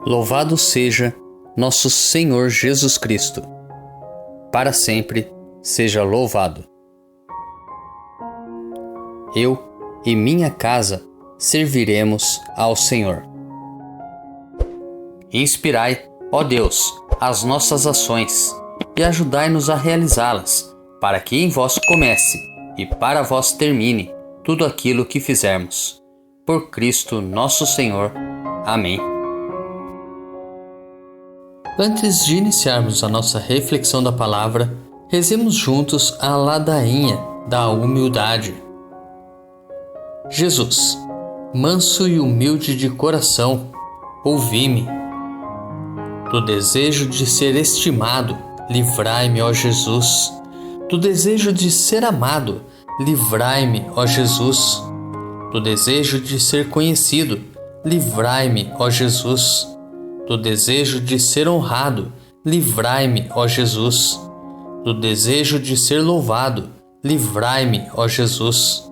Louvado seja nosso Senhor Jesus Cristo. Para sempre seja louvado. Eu e minha casa serviremos ao Senhor. Inspirai, ó Deus, as nossas ações e ajudai-nos a realizá-las, para que em vós comece e para vós termine tudo aquilo que fizermos. Por Cristo nosso Senhor. Amém. Antes de iniciarmos a nossa reflexão da palavra, rezemos juntos a ladainha da humildade. Jesus, manso e humilde de coração, ouvi-me. Do desejo de ser estimado, livrai-me, ó Jesus. Do desejo de ser amado, livrai-me, ó Jesus. Do desejo de ser conhecido, livrai-me, ó Jesus. Do desejo de ser honrado, livrai-me, ó Jesus. Do desejo de ser louvado, livrai-me, ó Jesus.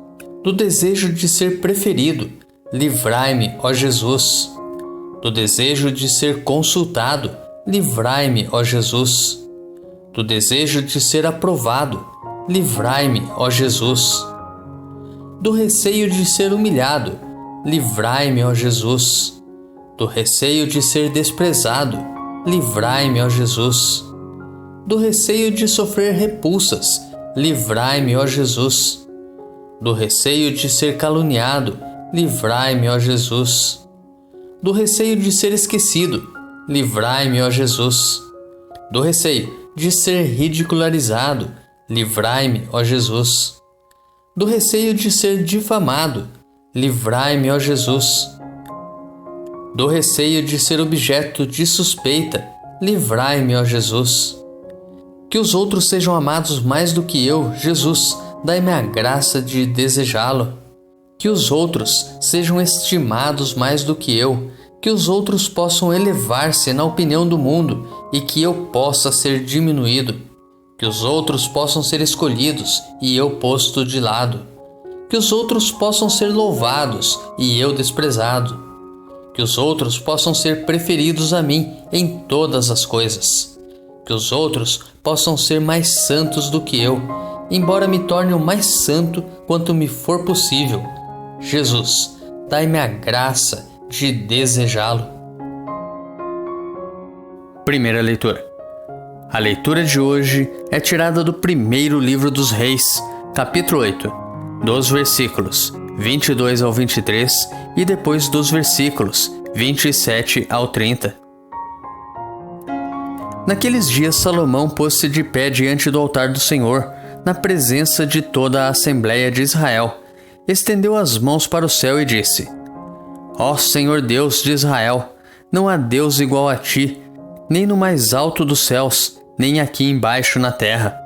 Do desejo de ser preferido, livrai-me, ó Jesus. Do desejo de ser consultado, livrai-me, ó Jesus. Do desejo de ser aprovado, livrai-me, ó Jesus. Do receio de ser humilhado, livrai-me, ó Jesus. Do receio de ser desprezado, livrai-me, ó Jesus. Do receio de sofrer repulsas, livrai-me, ó Jesus. Do receio de ser caluniado, livrai-me, ó Jesus. Do receio de ser esquecido, livrai-me, ó Jesus. Do receio de ser ridicularizado, livrai-me, ó Jesus. Do receio de ser difamado, livrai-me, ó Jesus. Do receio de ser objeto de suspeita, livrai-me, ó Jesus. Que os outros sejam amados mais do que eu, Jesus, dai-me a graça de desejá-lo. Que os outros sejam estimados mais do que eu, que os outros possam elevar-se na opinião do mundo e que eu possa ser diminuído. Que os outros possam ser escolhidos e eu posto de lado. Que os outros possam ser louvados e eu desprezado. Que os outros possam ser preferidos a mim em todas as coisas. Que os outros possam ser mais santos do que eu, embora me torne o mais santo quanto me for possível. Jesus, dai-me a graça de desejá-lo. Primeira leitura. A leitura de hoje é tirada do primeiro livro dos Reis, capítulo 8, dos versículos 22 ao 23 e depois dos versículos 27 ao 30. Naqueles dias Salomão pôs-se de pé diante do altar do Senhor, na presença de toda a Assembleia de Israel, estendeu as mãos para o céu e disse: Ó Senhor Deus de Israel, não há Deus igual a ti, nem no mais alto dos céus, nem aqui embaixo na terra.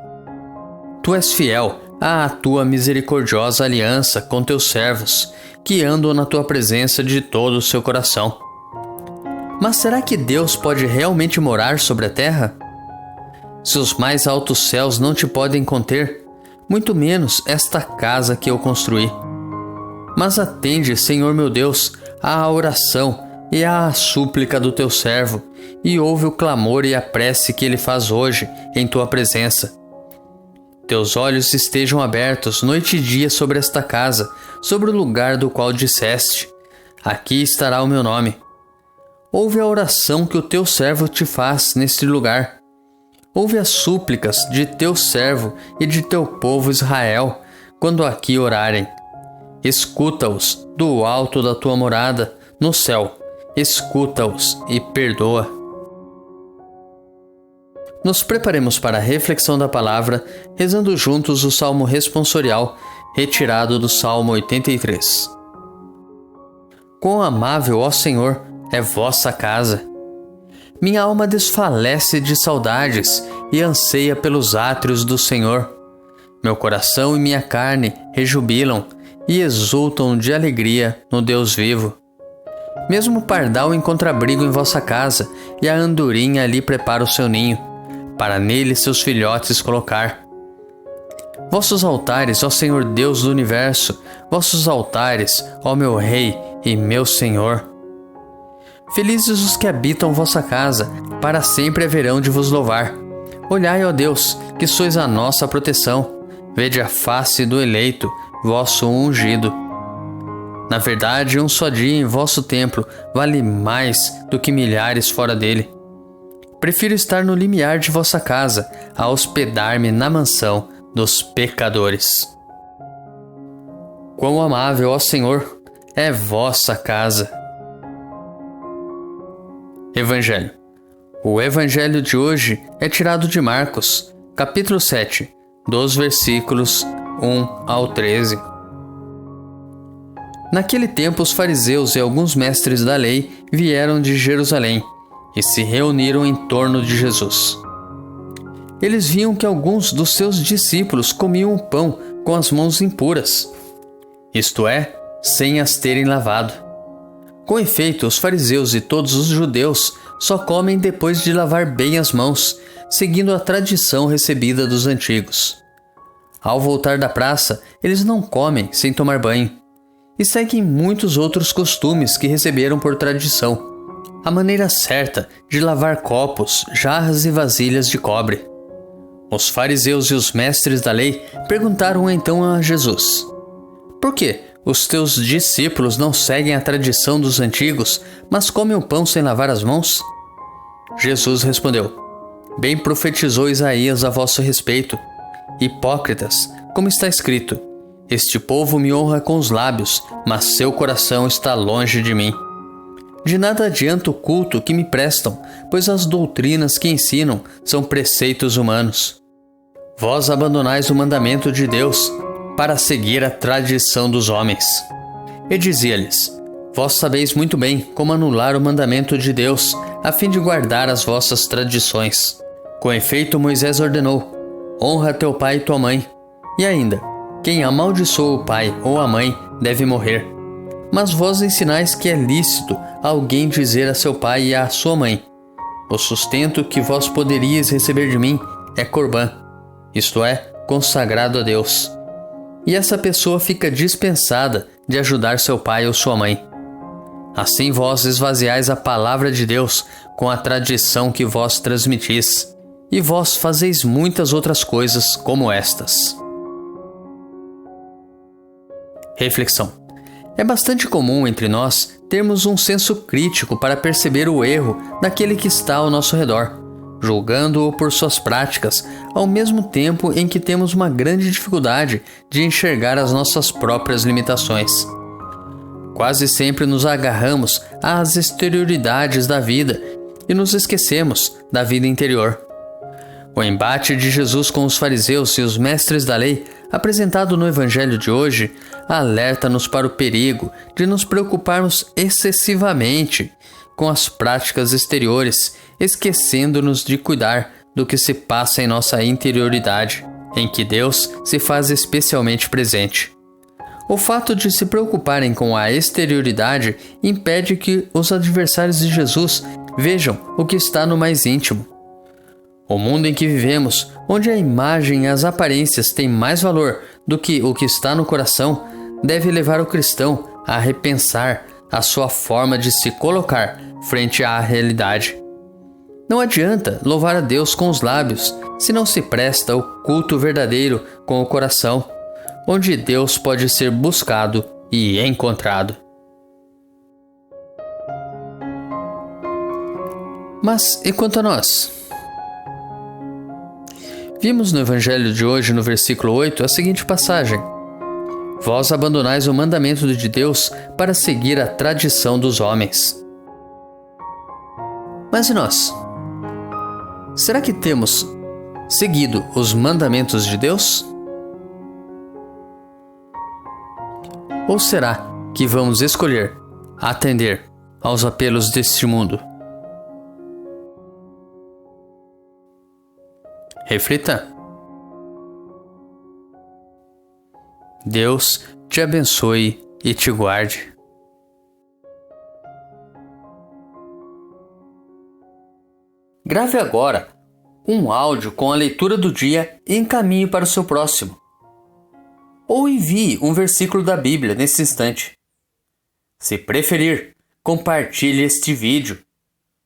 Tu és fiel à tua misericordiosa aliança com teus servos, que andam na tua presença de todo o seu coração. Mas será que Deus pode realmente morar sobre a terra? Se os mais altos céus não te podem conter, muito menos esta casa que eu construí. Mas atende, Senhor meu Deus, à oração e à súplica do teu servo, e ouve o clamor e a prece que ele faz hoje em tua presença. Teus olhos estejam abertos noite e dia sobre esta casa, sobre o lugar do qual disseste: aqui estará o meu nome. Ouve a oração que o teu servo te faz neste lugar. Ouve as súplicas de teu servo e de teu povo Israel, quando aqui orarem. Escuta-os do alto da tua morada, no céu. Escuta-os e perdoa. Nos preparemos para a reflexão da palavra, rezando juntos o Salmo responsorial, retirado do Salmo 83. Quão amável, ó Senhor, é vossa casa! Minha alma desfalece de saudades e anseia pelos átrios do Senhor. Meu coração e minha carne rejubilam e exultam de alegria no Deus vivo. Mesmo o pardal encontra abrigo em vossa casa, e a andorinha ali prepara o seu ninho, para nele seus filhotes colocar. Vossos altares, ó Senhor Deus do universo, vossos altares, ó meu Rei e meu Senhor. Felizes os que habitam vossa casa, para sempre haverão de vos louvar. Olhai, ó Deus, que sois a nossa proteção. Vede a face do eleito, vosso ungido. Na verdade, um só dia em vosso templo vale mais do que milhares fora dele. Prefiro estar no limiar de vossa casa a hospedar-me na mansão dos pecadores. Quão amável, ó Senhor, é vossa casa. Evangelho. O evangelho de hoje é tirado de Marcos, capítulo 7, dos versículos 1 ao 13. Naquele tempo, os fariseus e alguns mestres da lei vieram de Jerusalém e se reuniram em torno de Jesus. Eles viam que alguns dos seus discípulos comiam o pão com as mãos impuras, isto é, sem as terem lavado. Com efeito, os fariseus e todos os judeus só comem depois de lavar bem as mãos, seguindo a tradição recebida dos antigos. Ao voltar da praça, eles não comem sem tomar banho, e seguem muitos outros costumes que receberam por tradição. A maneira certa de lavar copos, jarras e vasilhas de cobre. Os fariseus e os mestres da lei perguntaram então a Jesus: por que os teus discípulos não seguem a tradição dos antigos, mas comem o pão sem lavar as mãos? Jesus respondeu: bem profetizou Isaías a vosso respeito. Hipócritas, como está escrito: este povo me honra com os lábios, mas seu coração está longe de mim. De nada adianta o culto que me prestam, pois as doutrinas que ensinam são preceitos humanos. Vós abandonais o mandamento de Deus para seguir a tradição dos homens. E dizia-lhes: vós sabeis muito bem como anular o mandamento de Deus, a fim de guardar as vossas tradições. Com efeito, Moisés ordenou: honra teu pai e tua mãe. E ainda: quem amaldiçoa o pai ou a mãe deve morrer. Mas vós ensinais que é lícito alguém dizer a seu pai e a sua mãe: o sustento que vós poderíeis receber de mim é corbã, isto é, consagrado a Deus. E essa pessoa fica dispensada de ajudar seu pai ou sua mãe. Assim vós esvaziais a palavra de Deus com a tradição que vós transmitis, e vós fazeis muitas outras coisas como estas. Reflexão. É bastante comum entre nós termos um senso crítico para perceber o erro daquele que está ao nosso redor, julgando-o por suas práticas, ao mesmo tempo em que temos uma grande dificuldade de enxergar as nossas próprias limitações. Quase sempre nos agarramos às exterioridades da vida e nos esquecemos da vida interior. O embate de Jesus com os fariseus e os mestres da lei, apresentado no Evangelho de hoje, alerta-nos para o perigo de nos preocuparmos excessivamente com as práticas exteriores, esquecendo-nos de cuidar do que se passa em nossa interioridade, em que Deus se faz especialmente presente. O fato de se preocuparem com a exterioridade impede que os adversários de Jesus vejam o que está no mais íntimo. O mundo em que vivemos, onde a imagem e as aparências têm mais valor do que o que está no coração, deve levar o cristão a repensar a sua forma de se colocar frente à realidade. Não adianta louvar a Deus com os lábios, se não se presta o culto verdadeiro com o coração, onde Deus pode ser buscado e encontrado. Mas e quanto a nós? Vimos no Evangelho de hoje, no versículo 8, a seguinte passagem: vós abandonais o mandamento de Deus para seguir a tradição dos homens. Mas e nós? Será que temos seguido os mandamentos de Deus? Ou será que vamos escolher atender aos apelos deste mundo? Reflita. Deus te abençoe e te guarde. Grave agora um áudio com a leitura do dia e encaminhe para o seu próximo. Ou envie um versículo da Bíblia nesse instante. Se preferir, compartilhe este vídeo.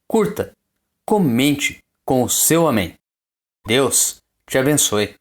Curta, comente com o seu amém. Deus te abençoe.